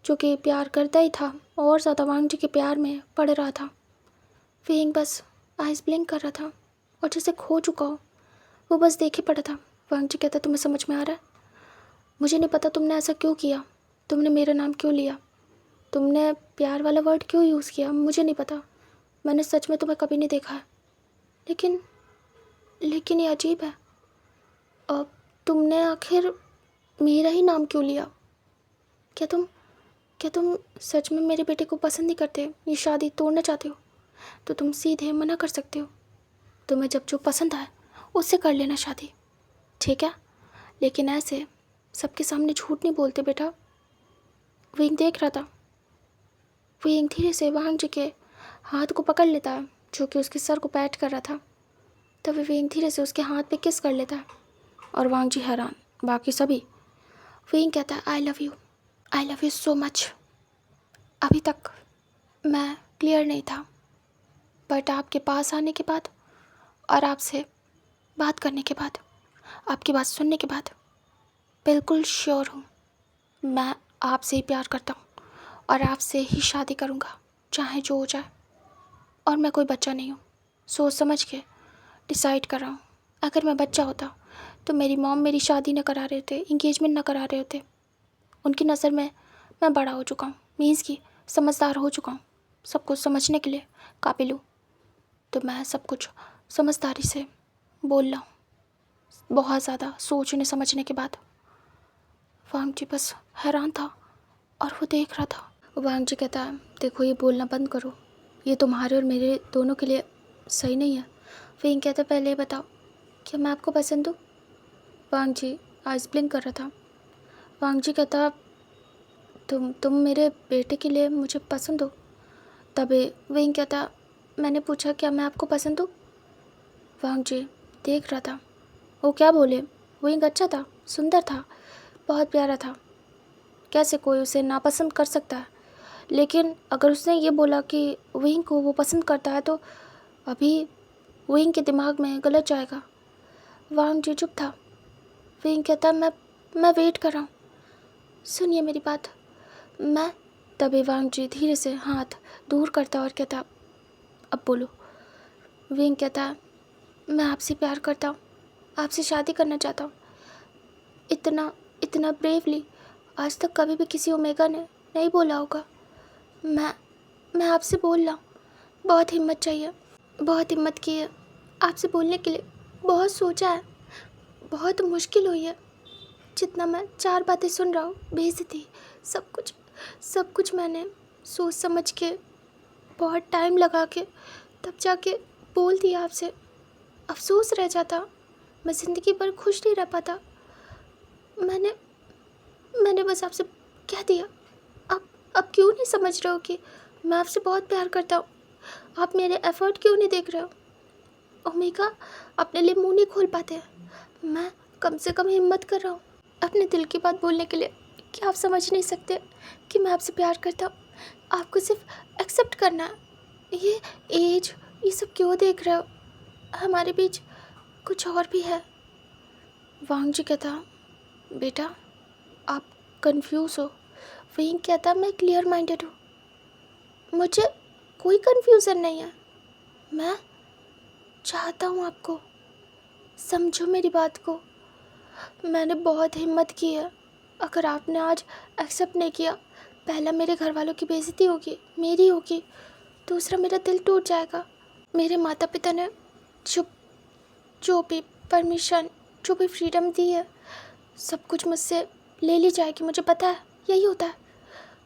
जो कि प्यार करता ही था, और ज़्यादा वांग जी के प्यार में पड़ रहा था। विंग बस आइस ब्लिंक कर रहा था और जैसे खो चुका हो, वो बस देखे पड़ा था। वांग जी कहता, तुम्हें समझ में आ रहा है? मुझे नहीं पता तुमने ऐसा क्यों किया, तुमने मेरा नाम क्यों लिया, तुमने प्यार वाला वर्ड क्यों यूज़ किया, मुझे नहीं पता। मैंने सच में तुम्हें कभी नहीं देखा है, लेकिन ये अजीब है, अब तुमने आखिर मेरा ही नाम क्यों लिया? क्या तुम सच में मेरे बेटे को पसंद नहीं करते, ये शादी तोड़ना चाहते हो? तो तुम सीधे मना कर सकते हो, तुम्हें जब जो पसंद आए उससे कर लेना शादी, ठीक है। लेकिन ऐसे सबके सामने झूठ नहीं बोलते बेटा। विंग देख रहा था। विंग धीरे से वांग जी के हाथ को पकड़ लेता है जो कि उसके सर को पैट कर रहा था। तभी वेंग धीरे से उसके हाथ पे किस कर लेता है और वांग जी हैरान, बाकी सभी। वेंग कहता है, I love you so much. अभी तक मैं क्लियर नहीं था, बट आपके पास आने के बाद और आपसे बात करने के बाद, आपकी बात सुनने के बाद बिल्कुल श्योर हूँ मैं आपसे ही प्यार करता हूँ और आपसे ही शादी करूँगा, चाहे जो हो जाए। और मैं कोई बच्चा नहीं हूँ, सोच समझ के डिसाइड कर रहा हूँ। अगर मैं बच्चा होता तो मेरी मॉम मेरी शादी न करा रहे थे, इंगेजमेंट न करा रहे होते। उनकी नज़र में मैं बड़ा हो चुका हूँ, मीन्स कि समझदार हो चुका हूँ, सब कुछ समझने के लिए काबिल हूँ। तो मैं सब कुछ समझदारी से बोल रहा हूँ, बहुत ज़्यादा सोचने समझने के बाद। वांग जी बस हैरान था और वो देख रहा था। वांग जी कहता है, देखो ये बोलना बंद करो, ये तुम्हारे और मेरे दोनों के लिए सही नहीं है। वेंग कहता, पहले ये बताओ क्या मैं आपको पसंद हूँ? वांग जी आइस ब्लिंक कर रहा था। वांग जी कहता, तुम मेरे बेटे के लिए मुझे पसंद हो? तभी वेंग कहता, मैंने पूछा क्या मैं आपको पसंद हूँ? वांग जी देख रहा था वो क्या बोले। वेंग अच्छा था, सुंदर था, बहुत प्यारा था, कैसे कोई उसे नापसंद कर सकता है। लेकिन अगर उसने ये बोला कि वेंग को वो पसंद करता है तो अभी वेंग के दिमाग में गलत जाएगा। वांग जी चुप था। वेंग कहता, मैं वेट कर रहा हूँ, सुनिए मेरी बात। मैं तभी वांग जी धीरे से हाथ दूर करता और कहता, अब बोलो। वेंग कहता, मैं आपसे प्यार करता हूँ, आपसे शादी करना चाहता हूँ। इतना इतना ब्रेवली आज तक कभी भी किसी ओमेगा ने नहीं बोला होगा। मैं आपसे बोल रहा हूँ, बहुत हिम्मत चाहिए, बहुत हिम्मत की है आपसे बोलने के लिए। बहुत सोचा है, बहुत मुश्किल हुई है। जितना मैं 4 बातें सुन रहा हूँ, बेइज्जती, सब कुछ मैंने सोच समझ के, बहुत टाइम लगा के तब जाके बोल दिया आपसे। अफसोस रह जाता, मैं ज़िंदगी भर खुश नहीं रह पाता। मैंने बस आपसे कह दिया। अब क्यों नहीं समझ रहे हो कि मैं आपसे बहुत प्यार करता हूँ? आप मेरे एफर्ट क्यों नहीं देख रहे हो? ओमेगा अपने लिए मुंह नहीं खोल पाते हैं, मैं कम से कम हिम्मत कर रहा हूँ अपने दिल की बात बोलने के लिए। क्या आप समझ नहीं सकते कि मैं आपसे प्यार करता हूँ? आपको सिर्फ एक्सेप्ट करना है। ये एज, ये सब क्यों देख रहे हो? हमारे बीच कुछ और भी है। वांग जी कहता, बेटा आप कंफ्यूज हो। वेंग कहता, मैं क्लियर माइंडेड हूँ, मुझे कोई कंफ्यूजन नहीं है। मैं चाहता हूँ आपको, समझो मेरी बात को। मैंने बहुत हिम्मत की है। अगर आपने आज एक्सेप्ट नहीं किया, पहला मेरे घर वालों की बेइज्जती होगी, मेरी होगी, दूसरा मेरा दिल टूट जाएगा। मेरे माता पिता ने जो भी परमिशन, जो भी फ्रीडम दी है, सब कुछ मुझसे ले ली जाएगी। मुझे पता है यही होता है,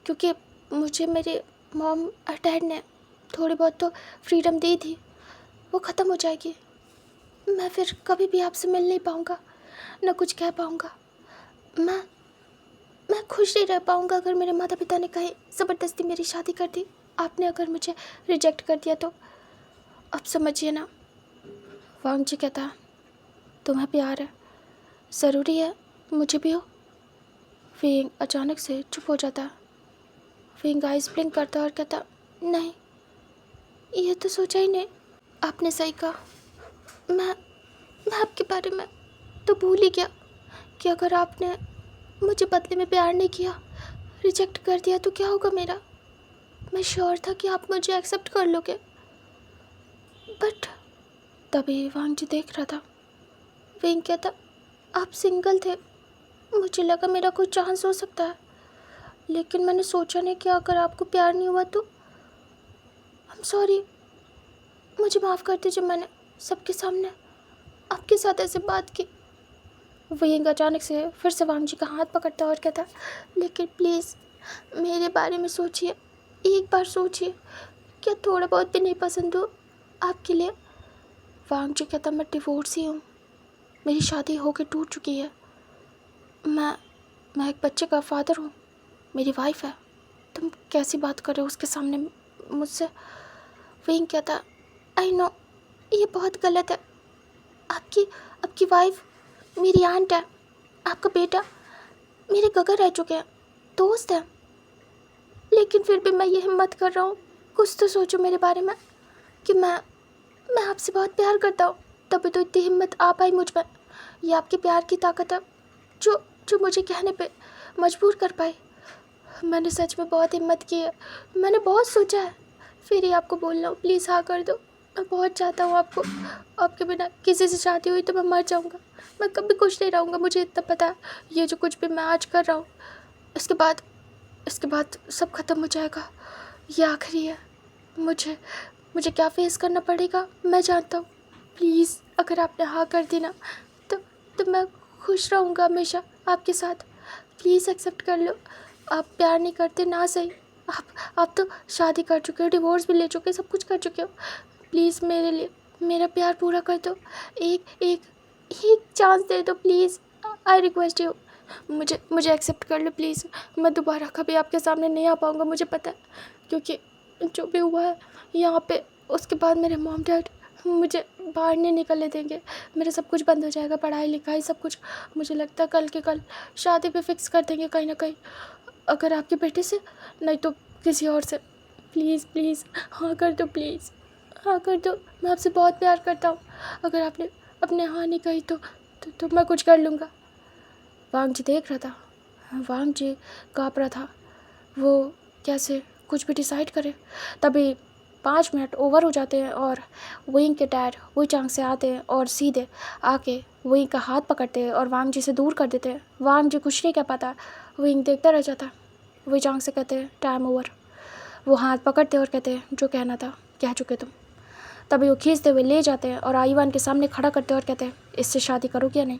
क्योंकि मुझे मेरे मॉम और डैड ने थोड़ी बहुत तो फ्रीडम दी थी, वो ख़त्म हो जाएगी। मैं फिर कभी भी आपसे मिल नहीं पाऊँगा, ना कुछ कह पाऊँगा। मैं खुश नहीं रह पाऊँगा अगर मेरे माता पिता ने कहीं ज़बरदस्ती मेरी शादी कर दी। आपने अगर मुझे रिजेक्ट कर दिया तो अब समझिए ना। वांग जी कहता, तुम्हें प्यार है, ज़रूरी है मुझे भी हो। वेंग अचानक से चुप हो जाता। वेंग आइस ब्लिंक करता और कहता, नहीं, ये तो सोचा ही नहीं। आपने सही कहा, मैं आपके बारे में तो भूल ही गया कि अगर आपने मुझे बदले में प्यार नहीं किया, रिजेक्ट कर दिया तो क्या होगा मेरा। मैं श्योर था कि आप मुझे एक्सेप्ट कर लोगे, बट तभी वांग जी देख रहा था। वेंग कहता, आप सिंगल थे, मुझे लगा मेरा कोई चांस हो सकता है, लेकिन मैंने सोचा नहीं कि अगर आपको प्यार नहीं हुआ तो। आई एम सॉरी, मुझे माफ़ कर दीजिए, मैंने सबके सामने आपके साथ ऐसे बात की। वेंग अचानक से फिर से वांग जी का हाथ पकड़ता और कहता, लेकिन प्लीज़ मेरे बारे में सोचिए, एक बार सोचिए, क्या थोड़ा बहुत भी नहीं पसंद हो आपके लिए? वांग जी कहता, मैं डिवोर्स ही हूँ, मेरी शादी होकर टूट चुकी है। मैं एक बच्चे का फादर हूँ, मेरी वाइफ है। तुम कैसी बात कर रहे हो उसके सामने मुझसे? वेंग कहता, आई नो ये बहुत गलत है। आपकी आपकी वाइफ मेरी आंट है, आपका बेटा मेरे गगर रह चुके हैं, दोस्त है। लेकिन फिर भी मैं ये हिम्मत कर रहा हूँ। कुछ तो सोचो मेरे बारे में कि मैं आपसे बहुत प्यार करता हूँ, तभी तो इतनी हिम्मत आ पाई मुझ पर। ये आपके प्यार की ताकत है जो जो मुझे कहने पे मजबूर कर पाई। मैंने सच में बहुत हिम्मत की है, मैंने बहुत सोचा है, फिर ही आपको बोल रहा हूँ। प्लीज़ हाँ कर दो। मैं बहुत चाहता हूँ आपको। आपके बिना किसी से शादी हुई तो मैं मर जाऊँगा, मैं कभी खुश नहीं रहूँगा। मुझे इतना पता है, ये जो कुछ भी मैं आज कर रहा हूँ, इसके बाद सब खत्म हो जाएगा। ये आखिरी है। मुझे मुझे क्या फेस करना पड़ेगा मैं जानता हूँ। प्लीज़ अगर आपने हाँ कर दी ना तो मैं खुश रहूँगा हमेशा आपके साथ। प्लीज़ एक्सेप्ट कर लो। आप प्यार नहीं करते ना सही, आप तो शादी कर चुके हो, डिवोर्स भी ले चुके हो, सब कुछ कर चुके हो। प्लीज़ मेरे लिए मेरा प्यार पूरा कर दो। एक एक एक चांस दे दो प्लीज़, आई रिक्वेस्ट यू। मुझे एक्सेप्ट कर लो प्लीज़। मैं दोबारा कभी आपके सामने नहीं आ पाऊँगा, मुझे पता है, क्योंकि जो भी हुआ है यहाँ पे, उसके बाद मेरे मॉम डैड मुझे बाहर नहीं निकलने देंगे। मेरा सब कुछ बंद हो जाएगा, पढ़ाई लिखाई सब कुछ। मुझे लगता है कल के कल शादी पे फिक्स कर देंगे कहीं ना कहीं, अगर आपके बेटे से नहीं तो किसी और से। प्लीज़ प्लीज़ हाँ कर दो, प्लीज़ हाँ कर दो। मैं आपसे बहुत प्यार करता हूँ। अगर आपने अपने हाँ नहीं कही तो मैं कुछ कर लूँगा। वांग जी देख रहा था, वांग जी काँप रहा था, वो कैसे कुछ भी डिसाइड करे। तभी 5 मिनट ओवर हो जाते हैं और विंग के डैड वही चांग से आते हैं और सीधे आके विंग का हाथ पकड़ते हैं और वांग जी से दूर कर देते हैं। वांग जी कुछ नहीं कह पाता, विंग देखता रह जाता है। वही चांग से कहते हैं टाइम ओवर। वो हाथ पकड़ते और कहते हैं जो कहना था कह चुके तुम। तभी वो खींचते हुए ले जाते हैं और आईवान के सामने खड़ा करते और कहते हैं इससे शादी करोगे या नहीं।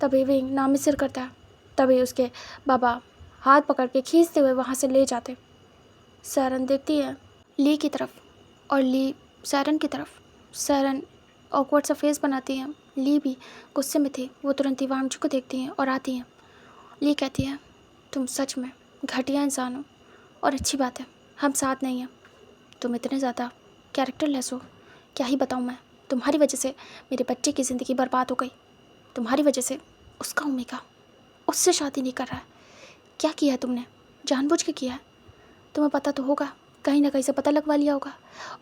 तभी विंग नामिसिर करता है। तभी उसके बाबा हाथ पकड़ के खींचते हुए वहाँ से ले जाते। सैरन देखती है ली की तरफ और ली सैरन की तरफ। सैरन ऑकवर्ड सा फेस बनाती है। ली भी गुस्से में थी। वो तुरंत ही वांगचू को देखती हैं और आती हैं। ली कहती है तुम सच में घटिया इंसान हो और अच्छी बात है हम साथ नहीं हैं। तुम इतने ज़्यादा कैरेक्टरलेस हो, क्या ही बताऊँ मैं। तुम्हारी वजह से मेरे बच्चे की ज़िंदगी बर्बाद हो गई। तुम्हारी वजह से उसका ओमेगा उससे शादी नहीं कर रहा है। क्या किया है तुमने, जानबूझ के किया है। तुम्हें पता तो होगा, कहीं ना कहीं से पता लगवा लिया होगा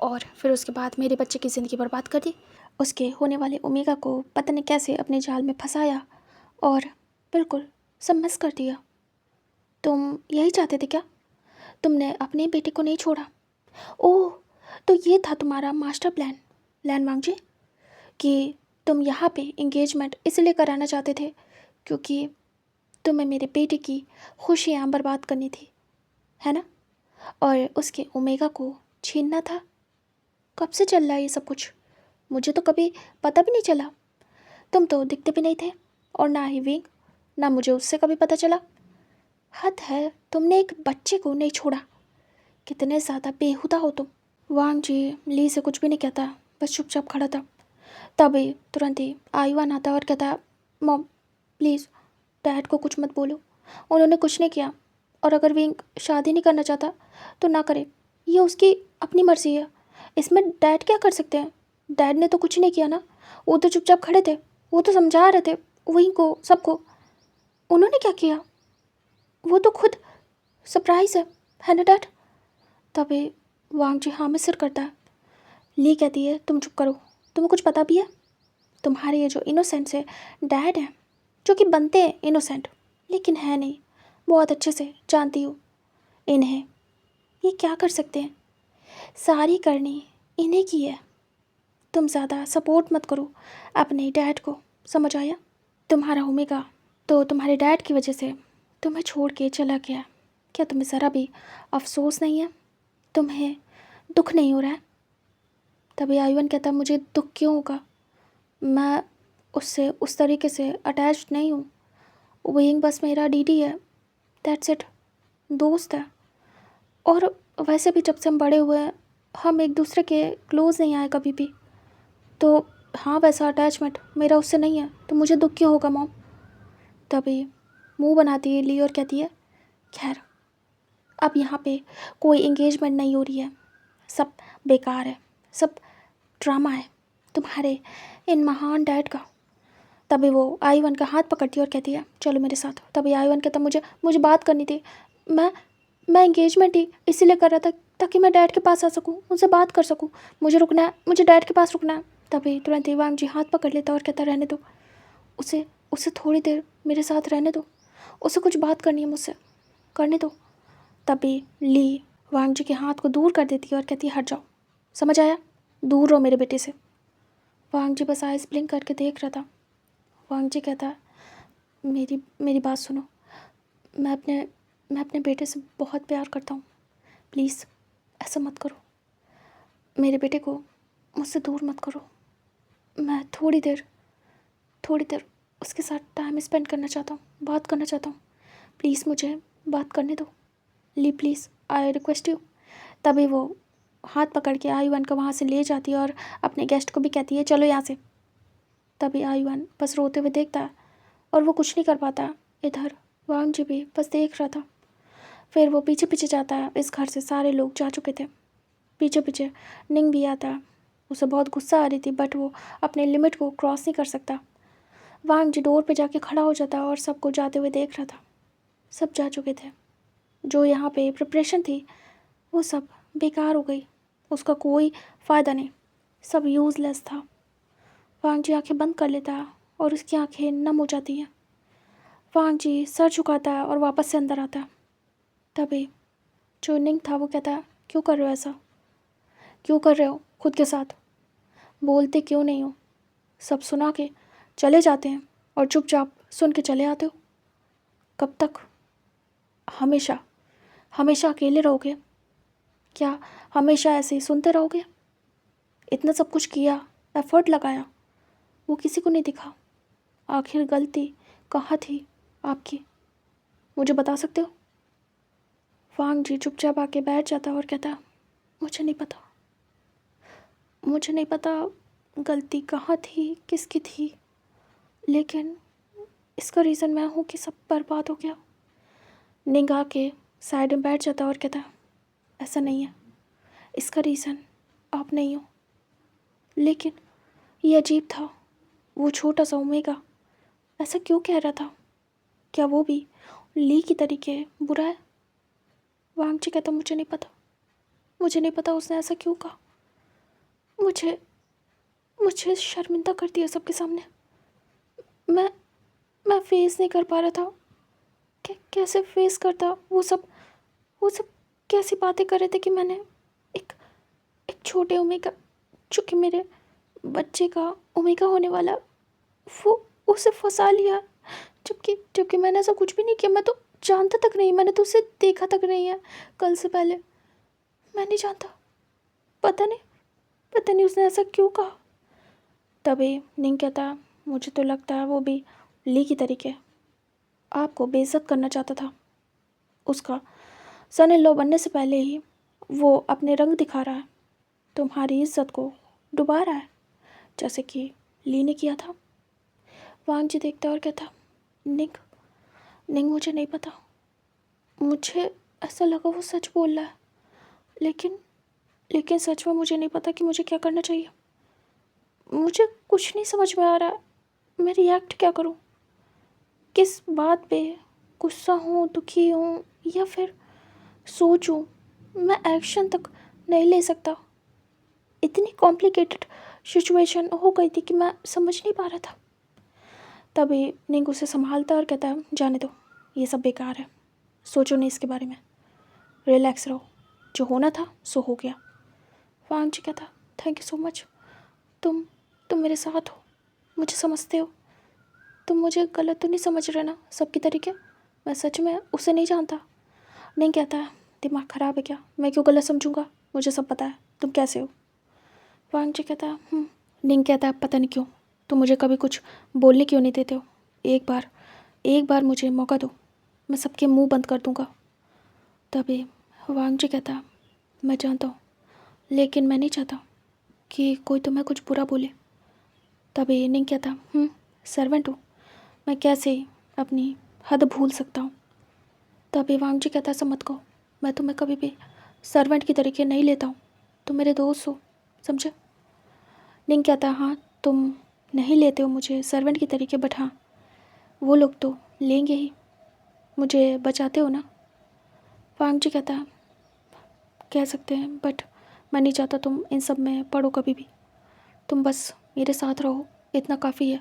और फिर उसके बाद मेरे बच्चे की ज़िंदगी बर्बाद कर दी। उसके होने वाले ओमेगा को पता नहीं कैसे अपने जाल में फंसाया और बिल्कुल सब मिस कर दिया। तुम यही चाहते थे क्या? तुमने अपने बेटे को नहीं छोड़ा। ओह, तो ये था तुम्हारा मास्टर प्लान लैन वांगजी, कि तुम यहाँ पे इंगेजमेंट इसलिए कराना चाहते थे क्योंकि तुम्हें मेरे बेटे की खुशियाँ बर्बाद करनी थी, है ना? और उसके ओमेगा को छीनना था। कब से चल रहा है ये सब कुछ? मुझे तो कभी पता भी नहीं चला। तुम तो दिखते भी नहीं थे और ना ही विंग, ना मुझे उससे कभी पता चला। हद है, तुमने एक बच्चे को नहीं छोड़ा। कितने ज़्यादा बेहुदा हो तुम। वांग जी ली से कुछ भी नहीं कहता, बस चुपचाप खड़ा था। तभी तुरंत ही आईवान आता और कहता मॉम प्लीज़ डैड को कुछ मत बोलो, उन्होंने कुछ नहीं किया और अगर विंग शादी नहीं करना चाहता तो ना करे, ये उसकी अपनी मर्ज़ी है। इसमें डैड क्या कर सकते हैं? डैड ने तो कुछ नहीं किया ना, वो तो चुपचाप खड़े थे, वो तो समझा रहे थे विंग को सबको। उन्होंने क्या किया? वो तो खुद सरप्राइज़ है ना डैड? तभी वांग जी हाँ में सिर करता है। ली कहती है तुम चुप करो, तुम्हें कुछ पता भी है? तुम्हारे ये जो इनोसेंट से डैड हैं, जो कि बनते हैं इनोसेंट लेकिन है नहीं, बहुत अच्छे से जानती हूँ इन्हें, ये क्या कर सकते हैं, सारी करनी इन्हें की है। तुम ज़्यादा सपोर्ट मत करो अपने डैड को, समझ आया? तुम्हारा ओमेगा तो तुम्हारे डैड की वजह से तुम्हें छोड़ के चला गया। क्या तुम्हें ज़रा भी अफसोस नहीं है? तुम्हें दुख नहीं हो रहा है? तभी आयुवन कहता मुझे दुख क्यों होगा, मैं उससे उस तरीके से अटैच्ड नहीं हूँ। विंग बस मेरा डीडी है, दैट्स इट, दोस्त है। और वैसे भी जब से हम बड़े हुए हैं हम एक दूसरे के क्लोज़ नहीं आए कभी भी, तो हाँ वैसा अटैचमेंट मेरा उससे नहीं है, तो मुझे दुख क्यों होगा मॉम? तभी मुंह बनाती है ली और कहती है खैर अब यहाँ पे कोई इंगेजमेंट नहीं हो रही है, सब बेकार है, सब ड्रामा है तुम्हारे इन महान डैड का। तभी वो आईवन का हाथ पकड़ती है और कहती है चलो मेरे साथ। तभी आईवन कहता मुझे मुझे बात करनी थी। मैं एंगेजमेंट ही इसीलिए कर रहा था ताकि मैं डैड के पास आ सकूं, उनसे बात कर सकूं। मुझे रुकना है, मुझे डैड के पास रुकना है। तभी तुरंत ही वांग जी हाथ पकड़ लेता और कहता रहने दो उसे, उसे थोड़ी देर मेरे साथ रहने दो, उसे कुछ बात करनी है मुझसे, करने दो। तभी ली वांग जी के हाथ को दूर कर देती है और कहती है हट जाओ, समझ आया, दूर रहो मेरे बेटे से। वांग जी बस आइस ब्लिंक करके देख रहा था। वांग जी कहता है मेरी मेरी बात सुनो, मैं अपने बेटे से बहुत प्यार करता हूँ, प्लीज़ ऐसा मत करो, मेरे बेटे को मुझसे दूर मत करो। मैं थोड़ी देर उसके साथ टाइम स्पेंड करना चाहता हूँ, बात करना चाहता हूँ, प्लीज़ मुझे बात करने दो, ली प्लीज़, आई रिक्वेस्ट यू। तभी वो हाथ पकड़ के आईवन को वहाँ से ले जाती है और अपने गेस्ट को भी कहती है चलो यहाँ से। तभी आईवन बस रोते हुए देखता है और वो कुछ नहीं कर पाता। इधर वांग जी भी बस देख रहा था। फिर वो पीछे पीछे जाता है, इस घर से सारे लोग जा चुके थे। पीछे पीछे निंग भी आता है। उसे बहुत गुस्सा आ रही थी बट वो अपने लिमिट को क्रॉस नहीं कर सकता। वांग जी डोर पे जाके खड़ा हो जाता और सबको जाते हुए देख रहा था। सब जा चुके थे, जो यहाँ पे प्रिपरेशन थी वो सब बेकार हो गई, उसका कोई फ़ायदा नहीं, सब यूज़लेस था। वांग जी आंखें बंद कर लेता है और उसकी आंखें नम हो जाती हैं। वांग जी सर झुकाता है और वापस से अंदर आता है। तभी जो निंग था वो कहता है क्यों कर रहे हो ऐसा, क्यों कर रहे हो खुद के साथ, बोलते क्यों नहीं हो, सब सुना के चले जाते हैं और चुपचाप सुन के चले आते हो, कब तक, हमेशा हमेशा अकेले रहोगे क्या, हमेशा ऐसे ही सुनते रहोगे। इतना सब कुछ किया, एफर्ट लगाया, वो किसी को नहीं दिखा, आखिर गलती कहाँ थी आपकी, मुझे बता सकते हो। वांग जी चुपचाप आके बैठ जाता और कहता मुझे नहीं पता, मुझे नहीं पता गलती कहाँ थी, किसकी थी, लेकिन इसका रीज़न मैं हूँ कि सब बर्बाद हो गया। निंग आके साइड में बैठ जाता और कहता ऐसा नहीं है, इसका रीज़न आप नहीं हो। लेकिन ये अजीब था, वो छोटा सा ओमेगा ऐसा क्यों कह रहा था, क्या वो भी ली की तरीके बुरा है। वांग जी कहता मुझे नहीं पता, मुझे नहीं पता उसने ऐसा क्यों कहा, मुझे मुझे शर्मिंदा कर दिया सबके सामने। मैं फेस नहीं कर पा रहा था, कैसे फेस करता, वो सब कैसी बातें कर रहे थे कि मैंने एक एक छोटे ओमेगा, जो कि मेरे बच्चे का ओमेगा होने वाला, वो उसे फंसा लिया, जबकि मैंने ऐसा कुछ भी नहीं किया। मैं तो जानता तक नहीं, मैंने तो उसे देखा तक नहीं है कल से पहले, मैं नहीं जानता, पता नहीं उसने ऐसा क्यों कहा। तभी निंग कहता मुझे तो लगता है वो भी ली की तरीके आपको बेइज्जत करना चाहता था। उसका सन इन लॉ बनने से पहले ही वो अपने रंग दिखा रहा है, तुम्हारी इज्जत को डुबा रहा है, जैसे कि ली ने किया था। वांग जी देखता और कहता निंग मुझे नहीं पता, मुझे ऐसा लगा वो सच बोल रहा है, लेकिन सच में मुझे नहीं पता कि मुझे क्या करना चाहिए। मुझे कुछ नहीं समझ में आ रहा, मैं रिएक्ट क्या करूं, किस बात पे, गुस्सा हूँ, दुखी हूँ या फिर सोचूं, मैं एक्शन तक नहीं ले सकता। इतनी कॉम्प्लिकेटेड सिचुएशन हो गई थी कि मैं समझ नहीं पा रहा था। तभी निंग उसे संभालता और कहता है जाने दो, ये सब बेकार है, सोचो नहीं इसके बारे में, रिलैक्स रहो, जो होना था सो हो गया। वांग जी कहता थैंक यू सो मच, तुम मेरे साथ हो, मुझे समझते हो, तुम मुझे गलत तो नहीं समझ रहे ना सबकी तरीके, मैं सच में उसे नहीं जानता। नहीं कहता दिमाग ख़राब है क्या, मैं क्यों गलत समझूंगा, मुझे सब पता है तुम कैसे हो। वांग जी कहता निंग कहता पता नहीं क्यों तुम मुझे कभी कुछ बोलने क्यों नहीं देते हो, एक बार मुझे मौका दो, मैं सबके मुंह बंद कर दूंगा। तभी वांग जी कहता मैं जानता हूँ, लेकिन मैं नहीं चाहता कि कोई तुम्हें कुछ बुरा बोले। तभी निंग कहता सर्वेंट हूँ, मैं कैसे अपनी हद भूल सकता हूँ। तभी वांग जी कहता ऐसा मत कहो, मैं तुम्हें कभी भी सर्वेंट की तरीके नहीं लेता हूँ, तुम मेरे दोस्त हो, समझे। निंग कहता, हाँ तुम नहीं लेते हो मुझे सर्वेंट की तरीके, बट हाँ वो लोग तो लेंगे ही, मुझे बचाते हो ना। वांग जी कहता, कह सकते हैं, बट मैं नहीं चाहता तुम इन सब में पढ़ो कभी भी। तुम बस मेरे साथ रहो, इतना काफ़ी है,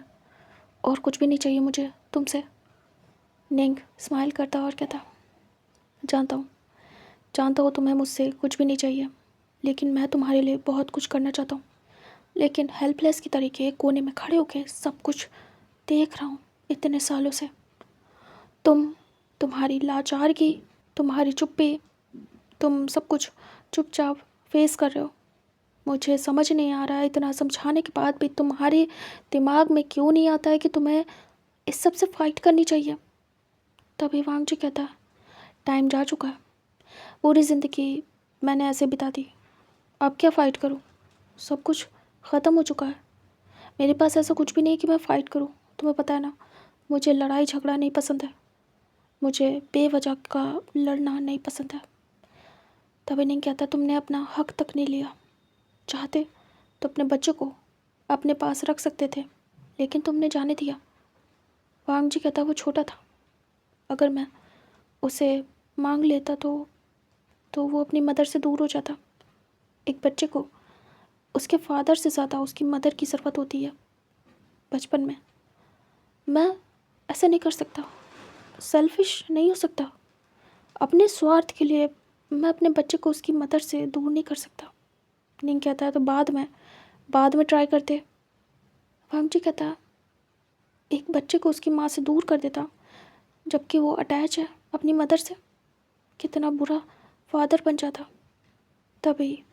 और कुछ भी नहीं चाहिए मुझे तुमसे। निंग स्माइल करता और कहता, जानता हूँ तुम्हें मुझसे कुछ भी नहीं चाहिए, लेकिन मैं तुम्हारे लिए बहुत कुछ करना चाहता हूँ, लेकिन हेल्पलेस की तरीके कोने में खड़े होके सब कुछ देख रहा हूँ इतने सालों से। तुम्हारी लाचारगी, तुम्हारी चुप्पी, तुम सब कुछ चुपचाप फेस कर रहे हो। मुझे समझ नहीं आ रहा है, इतना समझाने के बाद भी तुम्हारे दिमाग में क्यों नहीं आता है कि तुम्हें इस सब से फाइट करनी चाहिए। तभी वांग जी कहता, टाइम जा चुका है, पूरी ज़िंदगी मैंने ऐसे बिता दी, अब क्या फ़ाइट करूँ, सब कुछ ख़त्म हो चुका है। मेरे पास ऐसा कुछ भी नहीं कि मैं फ़ाइट करूँ। तुम्हें पता है ना, मुझे लड़ाई झगड़ा नहीं पसंद है, मुझे बेवजह का लड़ना नहीं पसंद है। तभी नहीं कहता, तुमने अपना हक तक नहीं लिया, चाहते तो अपने बच्चे को अपने पास रख सकते थे, लेकिन तुमने जाने दिया। वांग जी कहता, वो छोटा था, अगर मैं उसे मांग लेता तो वो अपनी मदर से दूर हो जाता। एक बच्चे को उसके फादर से ज़्यादा उसकी मदर की ज़रूरत होती है बचपन में। मैं ऐसा नहीं कर सकता, सेल्फिश नहीं हो सकता। अपने स्वार्थ के लिए मैं अपने बच्चे को उसकी मदर से दूर नहीं कर सकता। निंग कहता है, तो बाद में ट्राई करते। वांग जी कहता, एक बच्चे को उसकी माँ से दूर कर देता जबकि वो अटैच है अपनी मदर से, कितना बुरा फादर बन जाता। तभी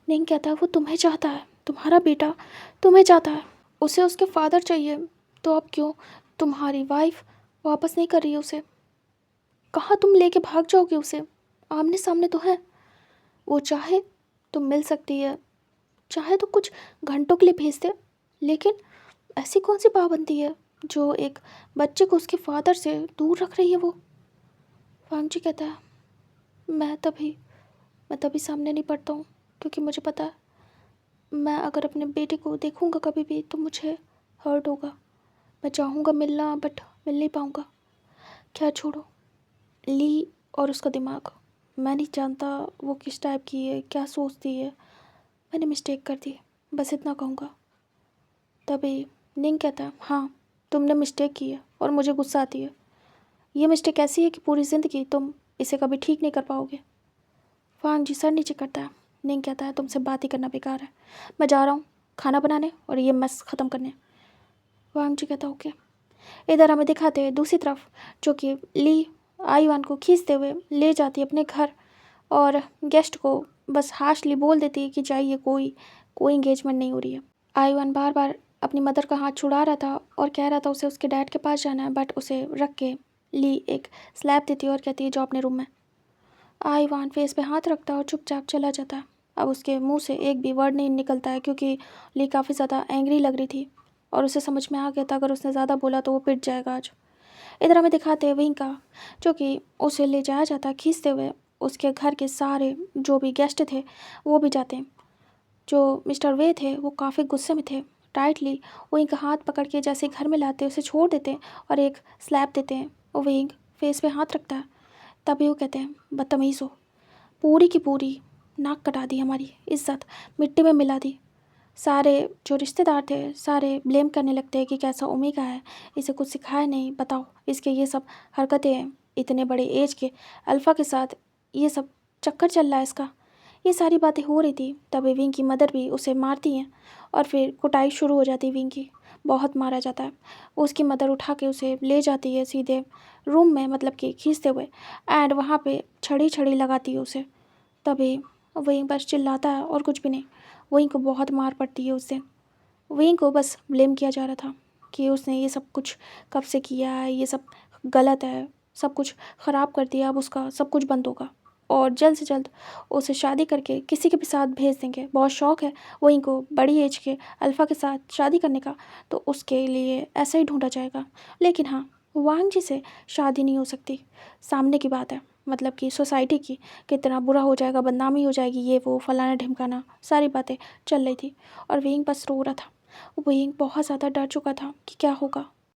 निंग कहता है, वो तुम्हें चाहता है, तुम्हारा बेटा तुम्हें चाहता है, उसे उसके फादर चाहिए, तो अब क्यों तुम्हारी वाइफ वापस नहीं कर रही है उसे? कहाँ तुम लेके भाग जाओगे उसे? आमने सामने तो है, वो चाहे तो मिल सकती है, चाहे तो कुछ घंटों के लिए भेज दे, लेकिन ऐसी कौन सी पाबंदी है जो एक बच्चे को उसके फादर से दूर रख रही है वो? वांग जी कहता है, मैं तभी सामने नहीं पड़ता हूँ, क्योंकि मुझे पता है मैं अगर अपने बेटे को देखूँगा कभी भी तो मुझे हर्ट होगा। मैं चाहूँगा मिलना, बट मिल नहीं पाऊँगा। क्या छोड़ो ली और उसका दिमाग, मैं नहीं जानता वो किस टाइप की है, क्या सोचती है। मैंने मिस्टेक कर दी, बस इतना कहूँगा। तभी निंग कहता है, हाँ तुमने मिस्टेक की है और मुझे गुस्सा आती है। ये मिस्टेक ऐसी है कि पूरी ज़िंदगी तुम इसे कभी ठीक नहीं कर पाओगे। वांग जी सर नीचे करता है। निंग कहता है, तुमसे बात ही करना बेकार है, मैं जा रहा हूँ खाना बनाने और ये मेस ख़त्म करने। वांग जी कहता, ओके। इधर हमें दिखाते हैं दूसरी तरफ, जो कि ली आईवान को खींचते हुए ले जाती है अपने घर, और गेस्ट को बस हाशली बोल देती है कि जाइए, कोई इंगेजमेंट नहीं हो रही है। आईवान बार बार अपनी मदर का हाथ छुड़ा रहा था और कह रहा था उसे उसके डैड के पास जाना है, बट उसे रख के ली एक स्लैब देती है और कहती है, जाओ अपने रूम में। आईवान फेस पे हाथ रखता है और चुपचाप चला जाता है। अब उसके मुंह से एक भी वर्ड नहीं निकलता है, क्योंकि ली काफ़ी ज़्यादा एंग्री लग रही थी और उसे समझ में आ गया था अगर उसने ज़्यादा बोला तो वो पिट जाएगा आज। इधर हमें दिखाते हैं विंग का, जो कि उसे ले जाया जाता है खींचते हुए। उसके घर के सारे जो भी गेस्ट थे वो भी जाते हैं। जो मिस्टर वे थे वो काफ़ी गुस्से में थे। टाइटली विंग का हाथ पकड़ के जैसे घर में लाते उसे छोड़ देते हैं और एक स्लैब देते हैं। वो विंग फेस पे हाथ रखता है। तभी वो कहते हैं, बदतमीज़ हो, पूरी की पूरी नाक कटा दी, हमारी इज्जत मिट्टी में मिला दी। सारे जो रिश्तेदार थे सारे ब्लेम करने लगते हैं कि कैसा उम्मी का है, इसे कुछ सिखाया नहीं, बताओ इसके ये सब हरकतें हैं, इतने बड़े एज के अल्फ़ा के साथ ये सब चक्कर चल रहा है इसका। ये सारी बातें हो रही थी तभी विंग की मदर भी उसे मारती हैं और फिर कुटाई शुरू हो जाती है। विंग की बहुत मारा जाता है। उसकी मदर उठा के उसे ले जाती है सीधे रूम में, मतलब कि खींचते हुए, एंड वहाँ पे छड़ी लगाती है उसे। तभी विंग बस चिल्लाता है और कुछ भी नहीं। विंग को बहुत मार पड़ती है उससे। विंग को बस ब्लेम किया जा रहा था कि उसने ये सब कुछ कब से किया है, ये सब गलत है, सब कुछ ख़राब कर दिया, अब उसका सब कुछ बंद होगा और जल्द से जल्द उसे शादी करके किसी के भी साथ भेज देंगे। बहुत शौक़ है विंग को बड़ी एज के अल्फ़ा के साथ शादी करने का, तो उसके लिए ऐसा ही ढूंढा जाएगा। लेकिन हाँ, वांग जी से शादी नहीं हो सकती, सामने की बात है। मतलब कि सोसाइटी की कितना बुरा हो जाएगा, बदनामी हो जाएगी, ये वो फलाना ढिमकाना सारी बातें चल रही थी। और वेइंग बस रो रहा था। वेइंग बहुत ज़्यादा डर चुका था कि क्या होगा,